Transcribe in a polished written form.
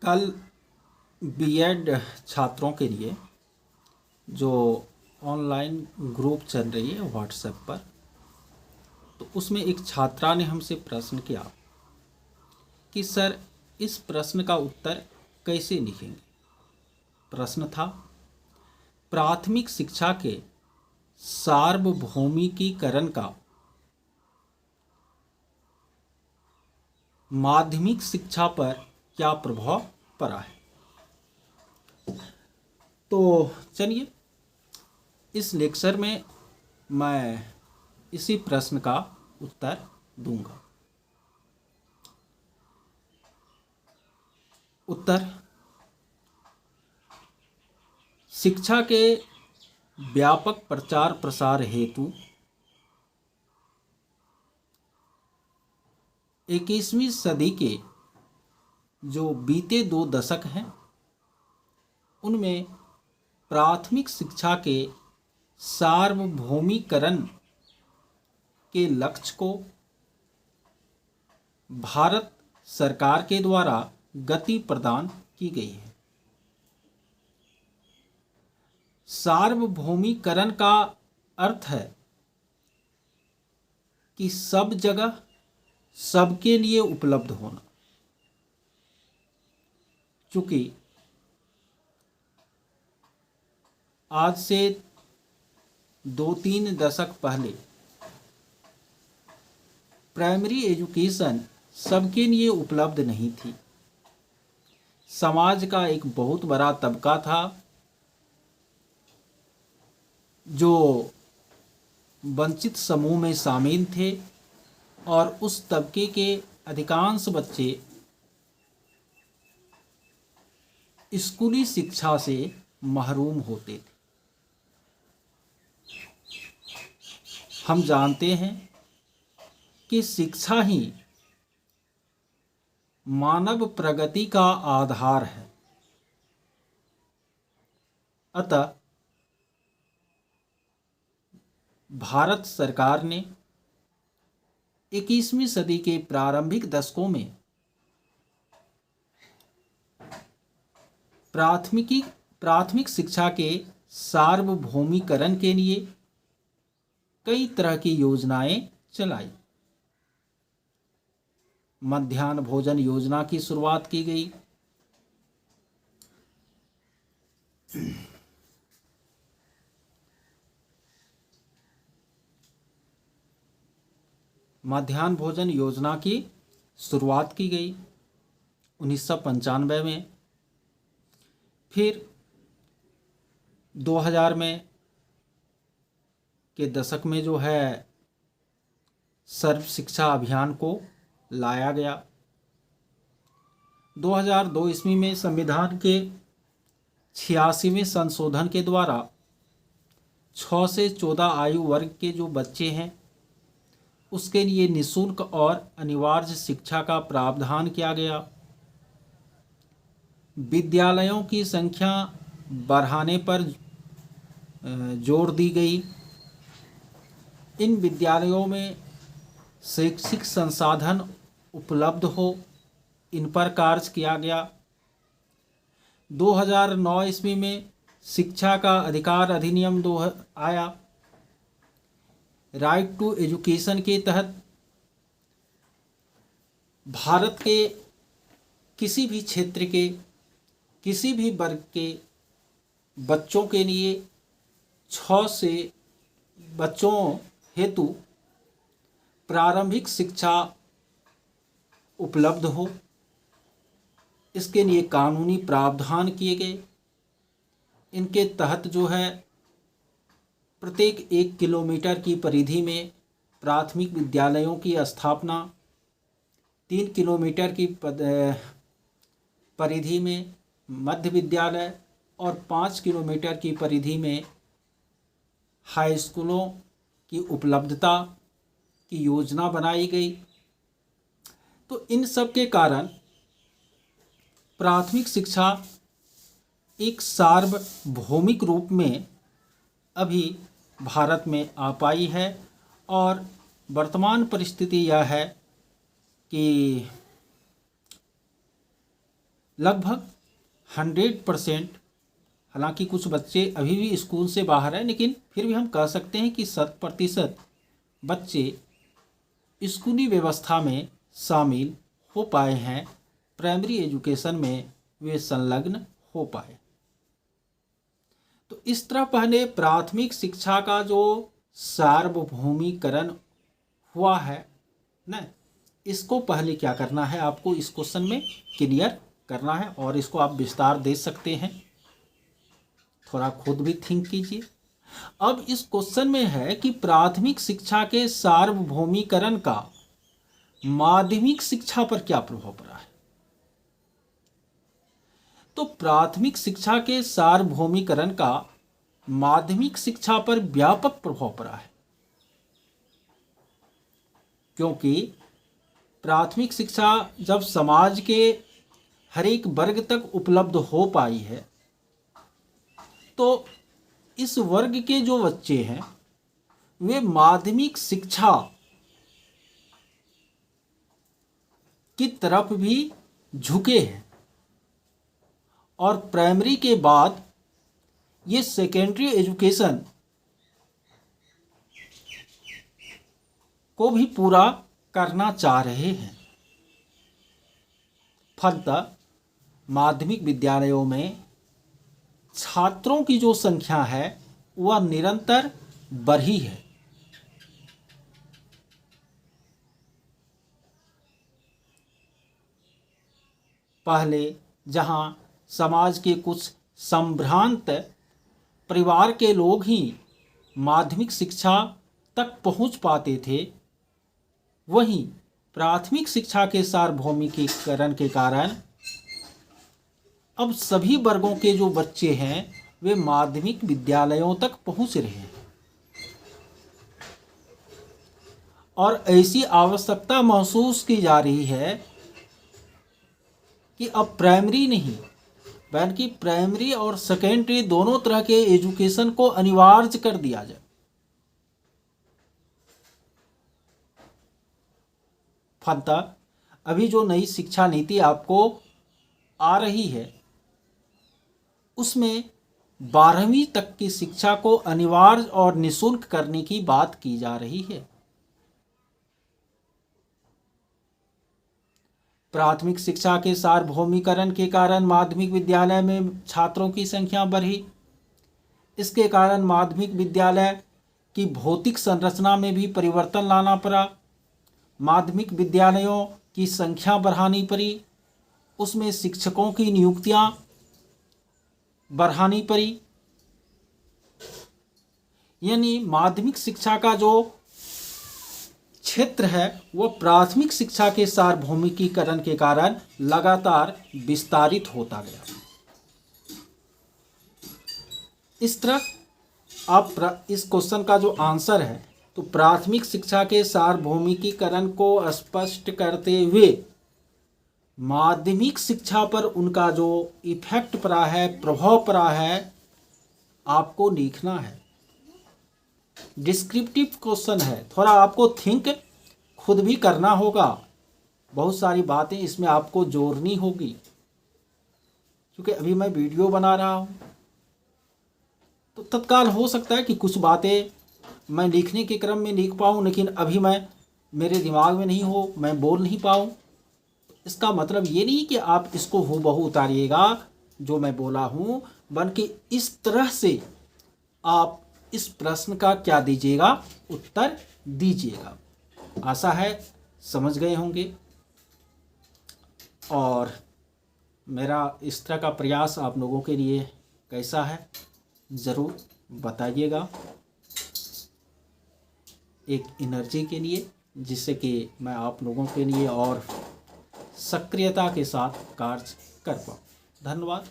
कल बीएड छात्रों के लिए जो ऑनलाइन ग्रुप चल रही है व्हाट्सएप पर, तो उसमें एक छात्रा ने हमसे प्रश्न किया कि सर, इस प्रश्न का उत्तर कैसे लिखेंगे। प्रश्न था, प्राथमिक शिक्षा के सार्वभौमिकीकरण का माध्यमिक शिक्षा पर क्या प्रभाव पड़ा है। तो चलिए, इस लेक्चर में मैं इसी प्रश्न का उत्तर दूंगा। उत्तर, शिक्षा के व्यापक प्रचार प्रसार हेतु 21वीं सदी के जो बीते 2 दशक हैं, उनमें प्राथमिक शिक्षा के सार्वभौमिकरण के लक्ष्य को भारत सरकार के द्वारा गति प्रदान की गई है। सार्वभौमिकरण का अर्थ है कि सब जगह सबके लिए उपलब्ध होना। चूंकि आज से 2-3 दशक पहले प्राइमरी एजुकेशन सबके लिए उपलब्ध नहीं थी। समाज का एक बहुत बड़ा तबका था जो वंचित समूह में शामिल थे, और उस तबके के अधिकांश बच्चे स्कूली शिक्षा से महरूम होते थे। हम जानते हैं कि शिक्षा ही मानव प्रगति का आधार है। अतः भारत सरकार ने 21वीं सदी के प्रारंभिक दशकों में प्राथमिक शिक्षा के सार्वभौमिकरण के लिए कई तरह की योजनाएं चलाई। मध्याह्न भोजन योजना की शुरुआत की गई। मध्याह्न भोजन योजना की शुरुआत की गई 1995 में। फिर 2000 में के दशक में जो है सर्व शिक्षा अभियान को लाया गया। 2002 ईस्वी में संविधान के 86वें संशोधन के द्वारा 6 से 14 आयु वर्ग के जो बच्चे हैं उसके लिए निःशुल्क और अनिवार्य शिक्षा का प्रावधान किया गया। विद्यालयों की संख्या बढ़ाने पर जोर दी गई। इन विद्यालयों में शैक्षिक संसाधन उपलब्ध हो, इन पर कार्य किया गया। 2009 ईस्वी में शिक्षा का अधिकार अधिनियम आया। राइट टू एजुकेशन के तहत भारत के किसी भी क्षेत्र के किसी भी वर्ग के बच्चों के लिए 6 से बच्चों हेतु प्रारंभिक शिक्षा उपलब्ध हो, इसके लिए कानूनी प्रावधान किए गए। इनके तहत जो है प्रत्येक 1 किलोमीटर की परिधि में प्राथमिक विद्यालयों की स्थापना, 3 किलोमीटर की परिधि में मध्य विद्यालय और 5 किलोमीटर की परिधि में हाई स्कूलों की उपलब्धता की योजना बनाई गई। तो इन सब के कारण प्राथमिक शिक्षा एक सार्वभौमिक रूप में अभी भारत में आ पाई है। और वर्तमान परिस्थिति यह है कि लगभग 100%, हालांकि कुछ बच्चे अभी भी स्कूल से बाहर हैं, लेकिन फिर भी हम कह सकते हैं कि 100% बच्चे स्कूली व्यवस्था में शामिल हो पाए हैं, प्राइमरी एजुकेशन में वे संलग्न हो पाए। तो इस तरह पहले प्राथमिक शिक्षा का जो सार्वभौमिकरण हुआ है ना, इसको पहले क्या करना है, आपको इस क्वेश्चन में क्लियर करना है, और इसको आप विस्तार दे सकते हैं, थोड़ा खुद भी थिंक कीजिए। अब इस क्वेश्चन में है कि प्राथमिक शिक्षा के सार्वभौमिकरण का माध्यमिक शिक्षा पर क्या प्रभाव पड़ा है। तो प्राथमिक शिक्षा के सार्वभौमिकरण का माध्यमिक शिक्षा पर व्यापक प्रभाव पड़ा है, क्योंकि प्राथमिक शिक्षा जब समाज के हर एक वर्ग तक उपलब्ध हो पाई है, तो इस वर्ग के जो बच्चे हैं वे माध्यमिक शिक्षा की तरफ भी झुके हैं, और प्राइमरी के बाद ये सेकेंडरी एजुकेशन को भी पूरा करना चाह रहे हैं। फलतः माध्यमिक विद्यालयों में छात्रों की जो संख्या है वह निरंतर बढ़ी है। पहले जहां समाज के कुछ संभ्रांत परिवार के लोग ही माध्यमिक शिक्षा तक पहुंच पाते थे, वहीं प्राथमिक शिक्षा के सार्वभौमिकीकरण के कारण अब सभी वर्गों के जो बच्चे हैं वे माध्यमिक विद्यालयों तक पहुंच रहे हैं, और ऐसी आवश्यकता महसूस की जा रही है कि अब प्राइमरी नहीं बल्कि प्राइमरी और सेकेंडरी दोनों तरह के एजुकेशन को अनिवार्य कर दिया जाए। फलतः अभी जो नई शिक्षा नीति आपको आ रही है उसमें 12वीं तक की शिक्षा को अनिवार्य और निःशुल्क करने की बात की जा रही है। प्राथमिक शिक्षा के सार्वभौमिकरण के कारण माध्यमिक विद्यालय में छात्रों की संख्या बढ़ी। इसके कारण माध्यमिक विद्यालय की भौतिक संरचना में भी परिवर्तन लाना पड़ा। माध्यमिक विद्यालयों की संख्या बढ़ानी पड़ी, उसमें शिक्षकों की नियुक्तियां बढ़ानी पड़ी। यानी माध्यमिक शिक्षा का जो क्षेत्र है वह प्राथमिक शिक्षा के सार्वभौमिकीकरण के कारण लगातार विस्तारित होता गया। इस तरह आप इस क्वेश्चन का जो आंसर है, तो प्राथमिक शिक्षा के सार्वभौमिकीकरण को स्पष्ट करते हुए माध्यमिक शिक्षा पर उनका जो इफेक्ट पड़ा है, प्रभाव पड़ा है, आपको लिखना है। डिस्क्रिप्टिव क्वेश्चन है, थोड़ा आपको थिंक खुद भी करना होगा, बहुत सारी बातें इसमें आपको जोड़नी होगी, क्योंकि अभी मैं वीडियो बना रहा हूँ तो तत्काल हो सकता है कि कुछ बातें मैं लिखने के क्रम में लिख पाऊँ, लेकिन अभी मेरे दिमाग में नहीं हो, मैं बोल नहीं पाऊँ। इसका मतलब ये नहीं कि आप इसको हूबहू उतारिएगा जो मैं बोला हूँ, बल्कि इस तरह से आप इस प्रश्न का क्या दीजिएगा, उत्तर दीजिएगा। आशा है समझ गए होंगे, और मेरा इस तरह का प्रयास आप लोगों के लिए कैसा है ज़रूर बताइएगा, एक एनर्जी के लिए, जिससे कि मैं आप लोगों के लिए और सक्रियता के साथ कार्य कर पाऊँ। धन्यवाद।